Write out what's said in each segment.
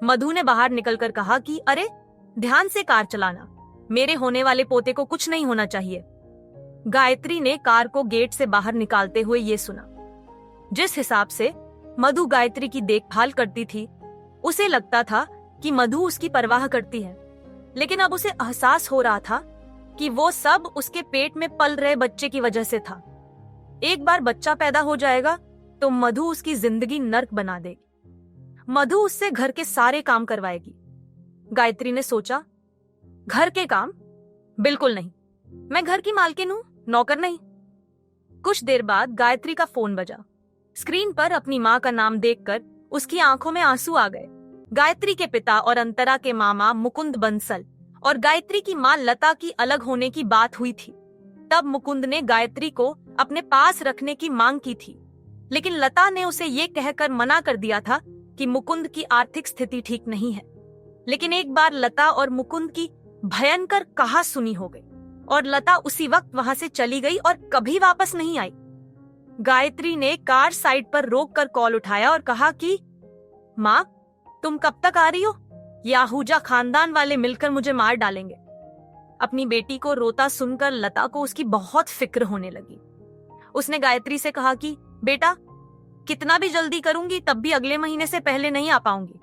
मधु ने बाहर निकलकर कहा कि अरे ध्यान से कार चलाना, मेरे होने वाले पोते को कुछ नहीं होना चाहिए। गायत्री ने कार को गेट से बाहर निकालते हुए ये सुना। जिस हिसाब से मधु गायत्री की देखभाल करती थी, उसे लगता था कि मधु उसकी परवाह करती है, लेकिन अब उसे एहसास हो रहा था कि वो सब उसके पेट में पल रहे बच्चे की वजह से था। एक बार बच्चा पैदा हो जाएगा तो मधु उसकी जिंदगी नर्क बना देगी। मधु उससे घर के सारे काम करवाएगी। गायत्री ने सोचा, घर के काम? बिल्कुल नहीं, मैं घर की मालकिन हूं, नौकर नहीं। कुछ देर बाद गायत्री का फोन बजा। स्क्रीन पर अपनी माँ का नाम देखकर उसकी आंखों में आंसू आ गए। गायत्री के पिता और अंतरा के मामा मुकुंद बंसल और गायत्री की माँ लता की अलग होने की बात हुई थी। तब मुकुंद ने गायत्री को अपने पास रखने की मांग की थी, लेकिन लता ने उसे ये कहकर मना कर दिया था कि मुकुंद की आर्थिक स्थिति ठीक नहीं है। लेकिन एक बार लता और मुकुंद की भयंकर कहासुनी हो गई और लता उसी वक्त वहां से चली गई और कभी वापस नहीं आई। गायत्री ने कार साइड पर रोककर कॉल उठाया और कहा कि माँ, तुम कब तक आ रही हो? याहूजा खानदान वाले मिलकर मुझे मार डालेंगे। अपनी बेटी को रोता सुनकर लता को उसकी बहुत फिक्र होने लगी। उसने गायत्री से कहा कि बेटा, कितना भी जल्दी करूंगी तब भी अगले महीने से पहले नहीं आ पाऊंगी,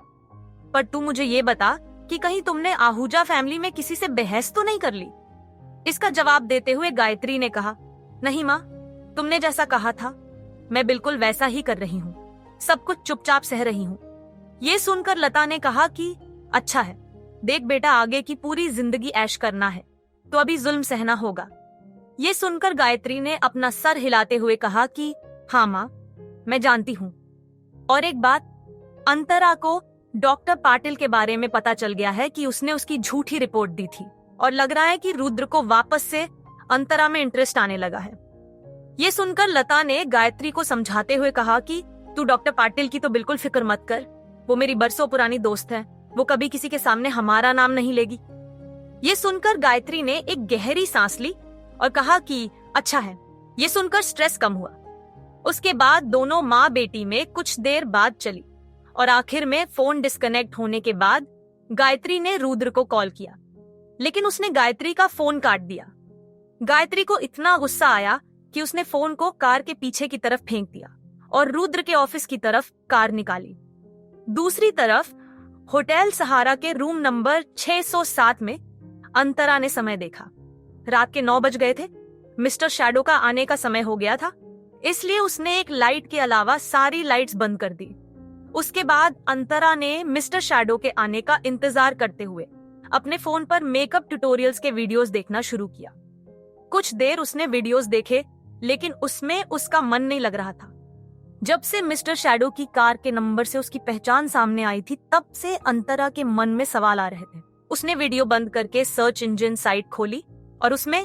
पर तू मुझे ये बता कि कहीं तुमने आहूजा फैमिली में किसी से बहस तो नहीं कर ली? इसका जवाब देते हुए गायत्री ने कहा, नहीं माँ, तुमने जैसा कहा था मैं बिल्कुल वैसा ही कर रही हूँ, सब कुछ चुपचाप सह रही हूँ। ये सुनकर लता ने कहा कि अच्छा है, देख बेटा, आगे की पूरी जिंदगी ऐश करना है तो अभी जुल्म सहना होगा। ये सुनकर गायत्री ने अपना सर हिलाते हुए कहा कि हाँ माँ, मैं जानती हूँ। और एक बात, अंतरा को डॉक्टर पाटिल के बारे में पता चल गया है कि उसने उसकी झूठी रिपोर्ट दी थी और लग रहा है कि रुद्र को वापस से अंतरा में इंटरेस्ट आने लगा है। ये सुनकर लता ने गायत्री को समझाते हुए कहा कि तू डॉक्टर पाटिल की तो बिल्कुल फिक्र मत कर, वो मेरी बरसों पुरानी दोस्त है, वो कभी किसी के सामने हमारा नाम नहीं लेगी। ये सुनकर गायत्री ने एक गहरी सांस ली और कहा कि अच्छा है। ये सुनकर स्ट्रेस कम हुआ। उसके बाद दोनों माँ बेटी में कुछ देर बात चली और आखिर में फोन डिस्कनेक्ट होने के बाद गायत्री ने रुद्र को कॉल किया, लेकिन उसने गायत्री का फोन काट दिया। गायत्री को इतना गुस्सा आया कि उसने फोन को कार के पीछे की तरफ फेंक दिया और रुद्र के ऑफिस की तरफ कार निकाली। दूसरी तरफ होटल सहारा के रूम नंबर 607 में अंतरा ने समय देखा। रात के 9 बज गए थे। मिस्टर शैडो का आने का समय हो गया था, इसलिए उसने एक लाइट के अलावा सारी लाइट्स बंद कर दी। उसके बाद अंतरा ने मिस्टर शैडो के आने का इंतजार करते हुए अपने फोन पर मेकअप ट्यूटोरियल्स के वीडियोस देखना शुरू किया। कुछ देर उसने वीडियोस देखे, लेकिन उसमें उसका मन नहीं लग रहा था। जब से मिस्टर शैडो की कार के नंबर से उसकी पहचान सामने आई थी, तब से अंतरा के मन में सवाल आ रहे थे। उसने वीडियो बंद करके सर्च इंजन साइट खोली और उसमें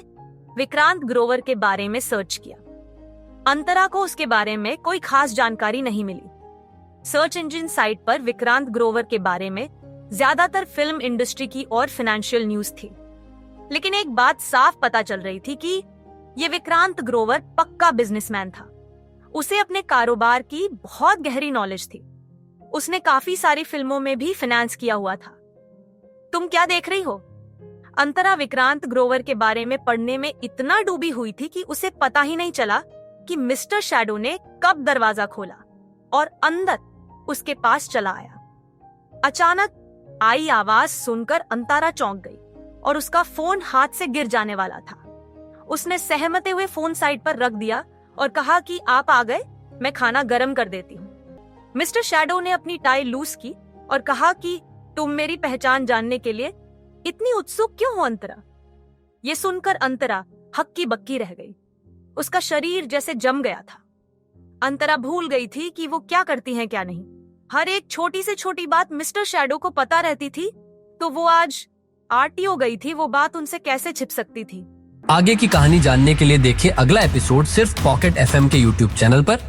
विक्रांत ग्रोवर के बारे में सर्च किया। अंतरा को उसके बारे में कोई खास जानकारी नहीं मिली। सर्च इंजन साइट पर विक्रांत ग्रोवर के बारे में ज्यादातर फिल्म इंडस्ट्री की और फाइनेंशियल न्यूज थी, लेकिन एक बात साफ पता चल रही थी कि ये विक्रांत ग्रोवर पक्का बिजनेसमैन था। उसे अपने कारोबार की बहुत गहरी नॉलेज थी। उसने काफी सारी फिल्मों में भी फाइनेंस किया हुआ था। तुम क्या देख रही हो? अंतरा विक्रांत ग्रोवर के बारे में पढ़ने में इतना डूबी हुई थी कि उसे पता ही नहीं चला कि मिस्टर शैडो ने कब दरवाजा खोला और अंदर उसके पास चला आया। अचानक आई आवाज सुनकर अंतरा चौंक गई और उसका फोन हाथ से गिर जाने वाला था। उसने सहमते हुए फोन साइड पर रख दिया और कहा कि आप आ गए, मैं खाना गर्म कर देती हूँ। मिस्टर शैडो ने अपनी टाई लूज की और कहा कि तुम मेरी पहचान जानने के लिए इतनी उत्सुक क्यों हो अंतरा? ये सुनकर अंतरा हक्की बक्की रह गई। उसका शरीर जैसे जम गया था। अंतरा भूल गई थी कि वो क्या करती हैं क्या नहीं। हर एक छोटी से छोटी बात मिस्टर शैडो को पता रहती थी, तो वो आज आरटीओ गई थी, वो बात उनसे कैसे छिप सकती थी। आगे की कहानी जानने के लिए देखिए अगला एपिसोड सिर्फ पॉकेट एफएम के यूट्यूब चैनल पर,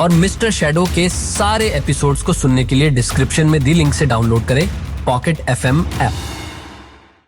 और मिस्टर शैडो के सारे एपिसोड्स को सुनने के लिए डिस्क्रिप्शन में दी लिंक से डाउनलोड करें पॉकेट एफएम ऐप।